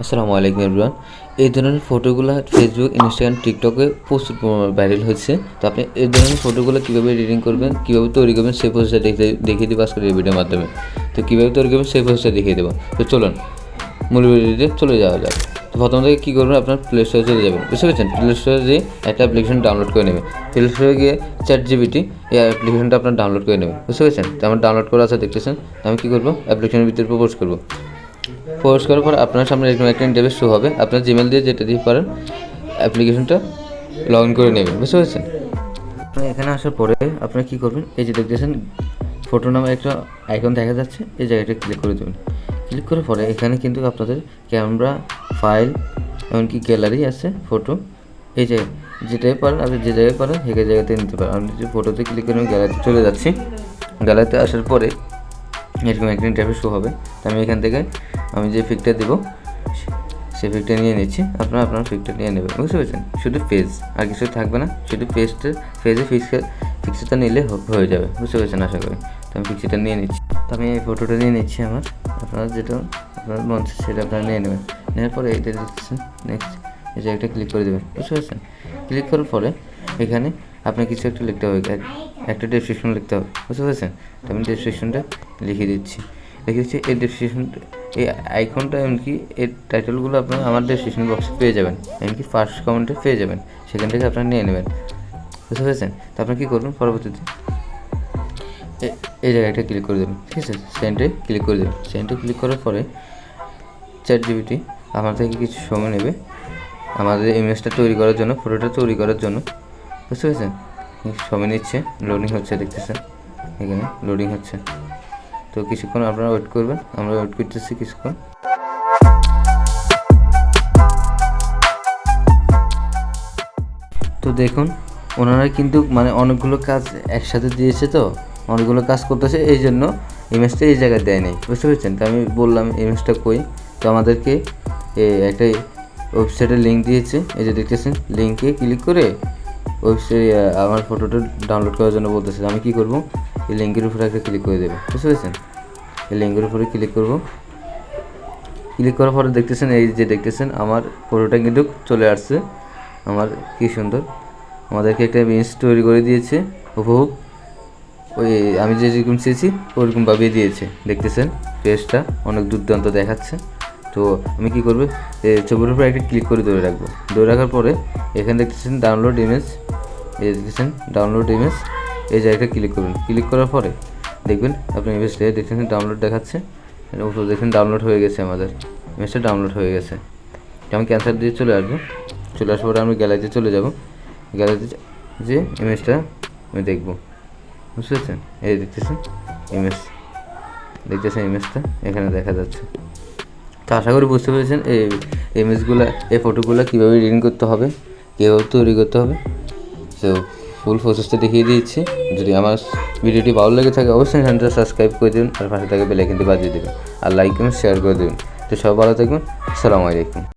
আসসালামু আলাইকুম এভরিওয়ান। এই ধরনের ফটোগুলো ফেসবুক, ইনস্টাগ্রাম, টিকটকে প্রচুর ভাইরাল হচ্ছে। তো আপনি এই ধরনের ফটোগুলো কীভাবে এডিটিং করবেন, কীভাবে তৈরি করবেন সেই প্রসেসটা দেখিয়ে দেবো আজকের এই ভিডিওর মাধ্যমে। তো কীভাবে তৈরি করবেন সেই প্রসেসটা দেখিয়ে দেবো। তো চলুন মূল ভিডিওতে চলে যাওয়া যাক। তো প্রথম থেকে কী করবেন, আপনার প্লে স্টোরে চলে যাবেন, বুঝতে পেরেছেন? প্লে স্টোরে গিয়ে একটা অ্যাপ্লিকেশন ডাউনলোড করে নেবেন। প্লে স্টোরে গিয়ে ChatGPT এই অ্যাপ্লিকেশনটা আপনার ডাউনলোড করে নেবেন, বুঝতে পেরেছেন? তো আমার ডাউনলোড করা আছে দেখতেছেন। আমি কী করবো, অ্যাপ্লিকেশনের ভিতরে প্রপোজ করবো। প্রবেশ করার পর আপনার সামনে এরকম একটা ইন্টারফেস শো হবে। আপনার জিমেল দিয়ে যেটা দিয়ে পারেন অ্যাপ্লিকেশনটা লগ ইন করে নেবেন, বুঝতে পেরেছেন? এখানে আসার পরে আপনারা কী করবেন, এই যে দেখতেছেন ফটো নামে একটা আইকন দেখা যাচ্ছে, এই জায়গাটা ক্লিক করে দেবেন। ক্লিক করার পরে এখানে কিন্তু আপনাদের ক্যামেরা, ফাইল, এমনকি গ্যালারি আছে, ফটো, এই যে যেটাই পারেন আপনি যে জায়গায় পারেন সেই জায়গাতে নিতে পারেন। আমি যে ফটোতে ক্লিক করে আমি গ্যালারিতে চলে যাচ্ছি। গ্যালারিতে আসার পরে এরকম একটা ইন্টারফেস শো হবে। তো আমি এখান থেকে আমি যে পিকটা দেবো সেই পিকটা নিয়ে নিচ্ছি। আপনার পিকটা নিয়ে নেবেন, বুঝতে পেরেছেন? শুধু পেজ, আর কিছু থাকবে না, শুধু পেজে পিকচারটা নিলে হয়ে যাবে, বুঝতে পেরেছেন আশা করি। তো আমি পিকচারটা নিয়ে নিচ্ছি। তো আমি এই ফটোটা নিয়ে নিচ্ছি আমার। আপনারা যেটা আপনার মন সেটা আপনারা নিয়ে নেবেন। নেওয়ার পরে এইটা দিচ্ছেন নেক্সট, এই জায়গাটা ক্লিক করে দেবেন, বুঝতে পেরেছেন? ক্লিক করার পরে এখানে আপনার কিছু একটা লিখতে হবে, একটা ডেসক্রিপশন লিখতে হবে, বুঝতে পেরেছেন? তো আমি ডেসক্রিপশনটা লিখে দিচ্ছি। এই ডেসক্রিপশনটা, এই আইকনটা, এমনকি এর টাইটেলগুলো আপনারা আমার ডেসক্রিপশন বক্সে পেয়ে যাবেন, এমনকি ফার্স্ট কমেন্টে পেয়ে যাবেন। সেখান থেকে আপনারা নিয়ে নেবেন, বুঝতে পেরেছেন? তো আপনারা কী করবেন, পরবর্তীতে এই জায়গাটা ক্লিক করে দেবেন, ঠিক আছে? সেন্ডে ক্লিক করে দেবেন। সেন্ডে ক্লিক করার পরে ChatGPT আমার থেকে কিছু সময় নেবে আমাদের ইমেজটা তৈরি করার জন্য, ফটোটা তৈরি করার জন্য, বুঝতে পেরেছেন? সময় নিচ্ছে, লোডিং হচ্ছে, দেখতেছেন এখানে লোডিং হচ্ছে। তো কিছুক্ষণ আপনারা ওয়েট করবেন, আমরা ওয়েট করতেছি কিছুক্ষণ। তো দেখুন ওনারা কিন্তু অনেকগুলো কাজ একসাথে দিয়েছে, তো অনেকগুলো কাজ করতেছে, এই জন্য ইমেজটা এই জায়গায় দেয় নাই, বুঝতে পেরেছেন? তো আমি বললাম ইমেজটা কই, তো আমাদেরকে একটা ওয়েবসাইটের লিঙ্ক দিয়েছে, এই যে দেখতেছেন, লিঙ্কে ক্লিক করে ওয়েবসাইট আমার ফটোটা ডাউনলোড করার জন্য বলতেছে। আমি কী করবো, এই লিঙ্কের উপরে একটা ক্লিক করে দেবো, বুঝতে পেরেছেন? এই লিঙ্কের উপরে ক্লিক করব। ক্লিক করার পরে দেখতেছেন, এই যে দেখতেছেন আমার ফটোটা কিন্তু চলে আসছে। আমার কি সুন্দর, আমাদেরকে একটা ইমেজ তৈরি করে দিয়েছে হুবহু ওই আমি যেরকম চেয়েছি ওরকমভাবে দিয়েছে, দেখতেছেন ফেসটা অনেক দুর্দান্ত দেখাচ্ছে। তো আমি কী করবো, ছবির উপরে একটা ক্লিক করে ধরে রাখবো। ধরে রাখার পরে এখানে দেখতেছেন ডাউনলোড ইমেজ, এই দেখতেছেন ডাউনলোড ইমেজ, এই জায়গাটা ক্লিক করবেন। ক্লিক করার পরে দেখবেন আপনার ইমেজটা দেখতেছেন ডাউনলোড দেখাচ্ছে, দেখুন ডাউনলোড হয়ে গেছে, আমাদের ইমেজটা ডাউনলোড হয়ে গেছে। আমি ক্যান্সেল দিয়ে চলে আসবো। চলে আসার পরে আমি গ্যালারিতে চলে যাব। গ্যালারিতে যে ইমেজটা আমি দেখবো, বুঝতে পেরেছেন? এই দেখতেছেন ইমেজটা এখানে দেখা যাচ্ছে। তো আশা করি বুঝতে পেরেছেন এই ইমেজগুলো, এই ফটোগুলো কীভাবে এডিটিং করতে হবে, কীভাবে তৈরি করতে হবে। তো ফুল প্রসেসটা দেখিয়ে দিচ্ছি। যদি আমার ভিডিওটি ভালো লেগে থাকে অবশ্যই চ্যানেলটা সাবস্ক্রাইব করে দেবেন, আর পাশে থাকে বেল আইকনটি বাজিয়ে দেবেন, আর লাইক এবং শেয়ার করে দেবেন। তো সব ভালো থাকবেন। আসসালামু আলাইকুম।